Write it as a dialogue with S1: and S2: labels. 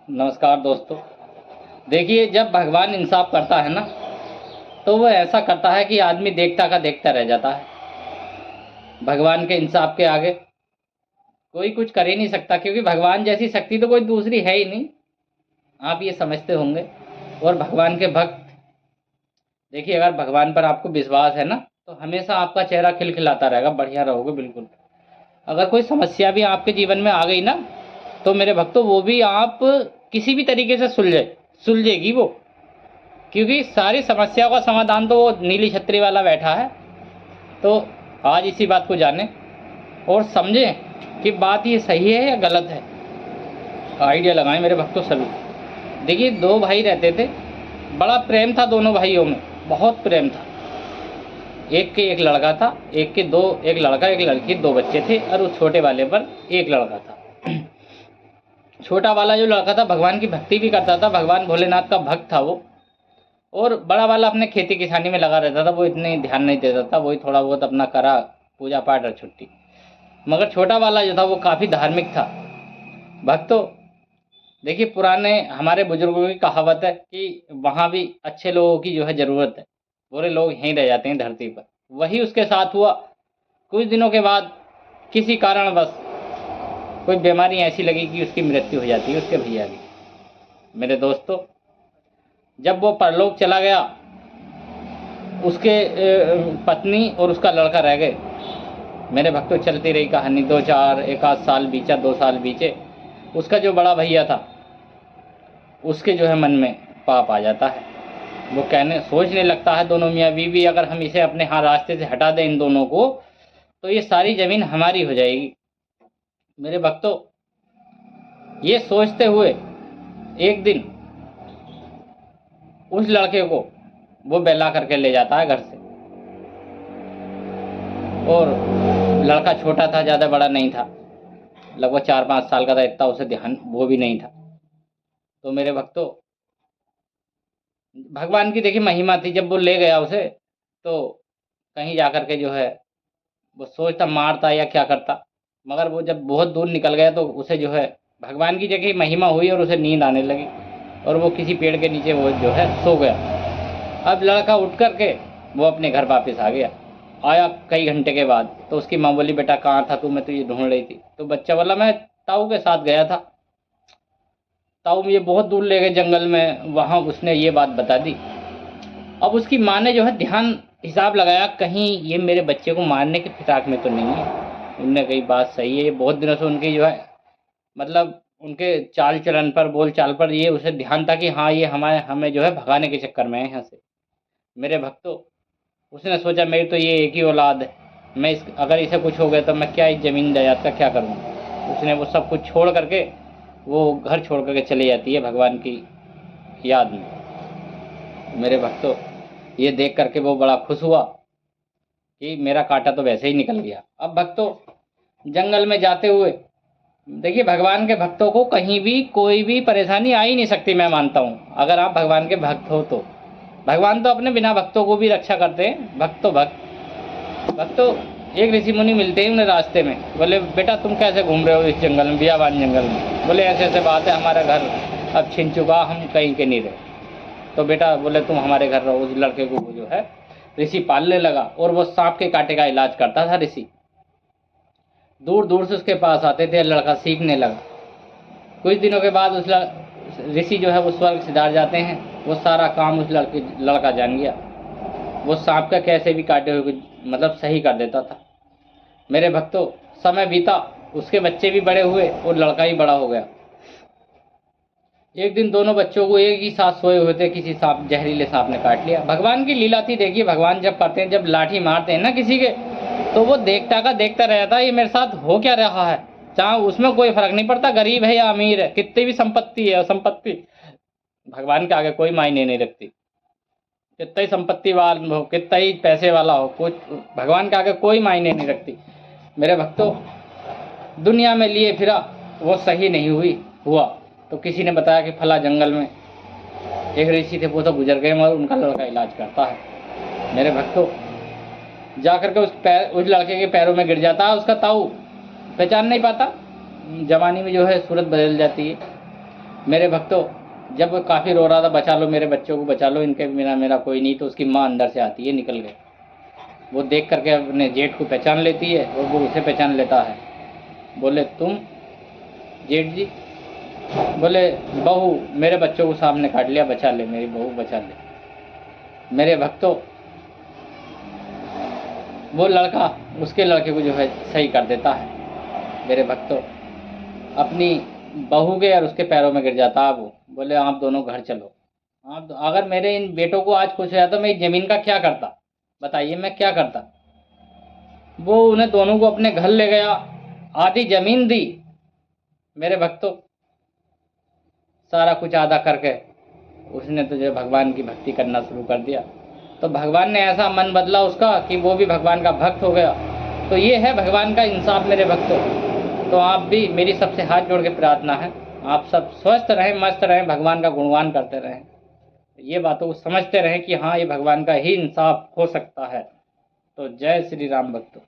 S1: नमस्कार दोस्तों। देखिए, जब भगवान इंसाफ करता है ना, तो वो ऐसा करता है कि आदमी देखता का देखता रह जाता है। भगवान के इंसाफ के आगे कोई कुछ कर ही नहीं सकता, क्योंकि भगवान जैसी शक्ति तो कोई दूसरी है ही नहीं। आप ये समझते होंगे। और भगवान के भक्त, देखिए, अगर भगवान पर आपको विश्वास है ना, तो हमेशा आपका चेहरा खिलखिलाता रहेगा, बढ़िया रहोगे बिल्कुल। अगर कोई समस्या भी आपके जीवन में आ गई ना, तो मेरे भक्तों वो भी आप किसी भी तरीके से सुलझेगी वो, क्योंकि सारी समस्याओं का समाधान तो वो नीली छतरी वाला बैठा है। तो आज इसी बात को जानें और समझें कि बात ये सही है या गलत है। आइडिया लगाएं मेरे भक्तों सभी। देखिए, दो भाई रहते थे, बड़ा प्रेम था दोनों भाइयों में, बहुत प्रेम था। एक के एक लड़का था, एक लड़का एक लड़की, दो बच्चे थे, और उस छोटे वाले पर एक लड़का था। छोटा वाला जो लड़का था भगवान की भक्ति भी करता था, भगवान भोलेनाथ का भक्त था वो। और बड़ा वाला अपने खेती किसानी में लगा रहता था, वो इतने ध्यान नहीं देता था, वही थोड़ा बहुत अपना करा, पूजा पाठ और छुट्टी। मगर छोटा वाला जो था वो काफ़ी धार्मिक था। भक्तों, देखिए, पुराने हमारे बुजुर्गों की कहावत है कि वहाँ भी अच्छे लोगों की जो है ज़रूरत है, बुरे लोग यहीं रह जाते हैं धरती पर। वही उसके साथ हुआ। कुछ दिनों के बाद किसी कारणवश कोई बीमारी ऐसी लगी कि उसकी मृत्यु हो जाती है, उसके भैया की। मेरे दोस्तों, जब वो परलोक चला गया, उसके पत्नी और उसका लड़का रह गए। मेरे भक्तों, चलती रही कहानी, एक आध साल बीचा, 2 साल बीचे। उसका जो बड़ा भैया था, उसके जो है मन में पाप आ जाता है। वो सोचने लगता है, दोनों मियाँ बीवी, अगर हम इसे अपने रास्ते से हटा दें इन दोनों को, तो ये सारी ज़मीन हमारी हो जाएगी। मेरे भक्तों, ये सोचते हुए एक दिन उस लड़के को वो बेला करके ले जाता है घर से। और लड़का छोटा था, ज़्यादा बड़ा नहीं था, लगभग 4-5 साल का था, इतना उसे ध्यान वो भी नहीं था। तो मेरे भक्तों, भगवान की देखिए महिमा थी, जब वो ले गया उसे, तो कहीं जा कर के जो है वो सोचता मारता या क्या करता। मगर वो जब बहुत दूर निकल गया, तो उसे जो है भगवान की जगह महिमा हुई और उसे नींद आने लगी, और वो किसी पेड़ के नीचे वो जो है सो गया। अब लड़का उठ कर के वो अपने घर वापस आ गया। आया कई घंटे के बाद, तो उसकी माँ बोली, बेटा कहाँ था तू, मैं तुझे ढूंढ रही थी। तो बच्चा बोला, मैं ताऊ के साथ गया था, ताऊ मुझे बहुत दूर ले गए जंगल में, वहाँ उसने ये बात बता दी। अब उसकी माँ ने जो है ध्यान हिसाब लगाया, कहीं ये मेरे बच्चे को मारने की फिराक में तो नहीं है। उनने कही बात सही है, ये बहुत दिनों से उनकी जो है, मतलब उनके चाल चलन पर, बोल चाल पर ये उसे ध्यान था कि हाँ, ये हमें जो है भगाने के चक्कर में है यहाँ से। मेरे भक्तों, उसने सोचा मेरी तो ये एक ही औलाद है, मैं अगर इसे कुछ हो गया तो मैं क्या इस ज़मीन जायदाद का क्या करूँगा। उसने वो सब कुछ छोड़ करके वो घर छोड़ करके चली जाती है भगवान की याद में। मेरे भक्तों, ये देख करके वो बड़ा खुश हुआ कि मेरा कांटा तो वैसे ही निकल गया। अब भक्तों, जंगल में जाते हुए देखिए, भगवान के भक्तों को कहीं भी कोई भी परेशानी आ ही नहीं सकती, मैं मानता हूँ। अगर आप भगवान के भक्त हो तो भगवान तो अपने बिना भक्तों को भी रक्षा करते हैं। भक्तों, एक ऋषि मुनि मिलते हैं उन्हें रास्ते में, बोले, बेटा तुम कैसे घूम रहे हो इस जंगल में, बियाबान जंगल में। बोले, ऐसे ऐसे बात है, हमारा घर अब छिन चुका, हम कहीं के नहीं रहे। तो बेटा बोले, तुम हमारे घर रहो। उस लड़के को वो जो है ऋषि पालने लगा, और वो सांप के कांटे का इलाज करता था ऋषि। दूर दूर से उसके पास आते थे, लड़का सीखने लगा। कुछ दिनों के बाद उस ऋषि जो है वो स्वर्ग सिधार जाते हैं। वो सारा काम उस लड़का जान गया। वो सांप का कैसे भी काटे हुए मतलब सही कर देता था। मेरे भक्तों, समय बीता, उसके बच्चे भी बड़े हुए और लड़का ही बड़ा हो गया। एक दिन दोनों बच्चों को एक ही साथ सोए हुए थे, किसी जहरीले सांप ने काट लिया। भगवान की लीला थी। देखिए, भगवान जब करते हैं, जब लाठी मारते हैं ना किसी के, तो वो देखता का देखता रहता है, ये मेरे साथ हो क्या रहा है। चाहे उसमें कोई फर्क नहीं पड़ता, गरीब है या अमीर है, कितनी भी संपत्ति है, संपत्ति भगवान के आगे कोई मायने नहीं रखती। कितना ही संपत्ति वाला हो, कितना ही पैसे वाला हो, कुछ भगवान के आगे कोई मायने नहीं रखती। मेरे भक्तों, दुनिया में लिए फिरा, वो सही नहीं हुआ। तो किसी ने बताया कि फला जंगल में एक ऋषि थे, वो तो गुजर गए, मगर उनका लड़का इलाज करता है। मेरे भक्तों, जा करके उस लड़के के पैरों में गिर जाता है। उसका ताऊ पहचान नहीं पाता, जवानी में जो है सूरत बदल जाती है। मेरे भक्तों, जब वो काफ़ी रो रहा था, बचा लो मेरे बच्चों को, बचा लो, इनके बिना मेरा कोई नहीं, तो उसकी माँ अंदर से आती है निकल के। वो देख करके अपने जेठ को पहचान लेती है और वो उसे पहचान लेता है। बोले तुम जेठ जी? बोले बहू, मेरे बच्चों को सामने काट लिया, बचा ले मेरी बहू, बचा ले। मेरे भक्तों, वो लड़का उसके लड़के को जो है सही कर देता है। मेरे भक्तों, अपनी बहू के और उसके पैरों में गिर जाता है वो। बोले आप दोनों घर चलो। आप अगर मेरे इन बेटों को आज कुछ हुआ तो मैं इस ज़मीन का क्या करता, बताइए मैं क्या करता। वो उन्हें दोनों को अपने घर ले गया, आधी ज़मीन दी। मेरे भक्तों, सारा कुछ अदा करके उसने तो जो भगवान की भक्ति करना शुरू कर दिया। तो भगवान ने ऐसा मन बदला उसका कि वो भी भगवान का भक्त हो गया। तो ये है भगवान का इंसाफ मेरे भक्तों। तो आप भी, मेरी सबसे हाथ जोड़ के प्रार्थना है, आप सब स्वस्थ रहें, मस्त रहें, भगवान का गुणगान करते रहें, ये बातों को समझते रहें कि हाँ, ये भगवान का ही इंसाफ हो सकता है। तो जय श्री राम भक्तों।